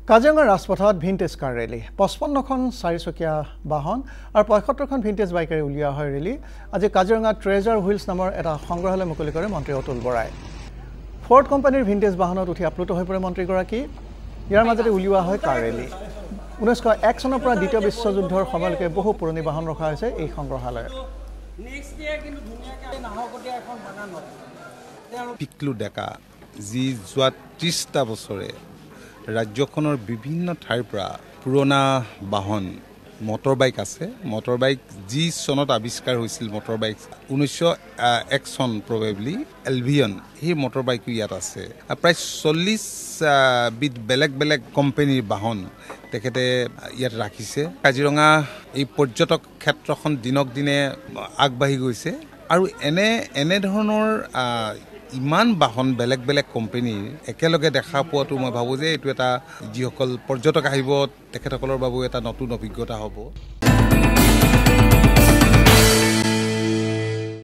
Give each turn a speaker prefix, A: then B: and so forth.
A: কাজিৰঙা ৰাজপথত ভিন্টেজ কাৰ ৰেলী 55খন চাৰিচকীয়া বাহন আৰু 75খন ভিন্টেজ বাইকেৰে উলিওৱা হয় ৰেলী আজি কাজিৰঙা ট্ৰেজাৰ হুইলছ নামৰ এটা সংগ্ৰহালয় মুকলি কৰে মন্ত্ৰী অতুল বৰাই ফৰ্ড কোম্পানীৰ ভিন্টেজ বাহনত উঠি আপ্লুত হৈ পৰে মন্ত্ৰীগৰাকী ইয়াৰ মাজতে উলিওৱা হয় কাৰ ৰেলী 1901 চনৰ পৰা দ্বিতীয় বিশ্বযুদ্ধৰ সময়লৈকে বহু পুৰণি বাহন ৰখা হৈছে এই সংগ্ৰহালয়ত
B: পিকলু ডেকা যি যোৱা 30টা বছৰে ৰাজ্যখনৰ বিভিন্ন ঠাইৰ পৰা পুৰণা বাহন মটৰ বাইক আছে মটৰ বাইক যি চনত আৱিষ্কাৰ হৈছিল মটৰ বাইক 1901 চন প্ৰবেবলি এলভিয়ন এই মটৰ বাইকো ইয়াত আছে প্ৰায় 40 বিধ বেলেগ বেলেগ কোম্পানীৰ বাহন তেখেতে ইয়াত ৰাখিছে কাজিৰঙা এই পৰ্যটক ক্ষেত্ৰখন দিনক দিনে আগবাঢ়ি গৈছে আৰু এনে ধৰণৰ ইমান বাহন বেলেগ বেলেগ কোম্পানীৰ একেলগে দেখা পোৱাটো মই ভাবোঁ যে এইটো এটা যিসকল পৰ্যটক আহিব তেখেতসকলৰ বাবে এটা নতুন অভিজ্ঞতা হ'ব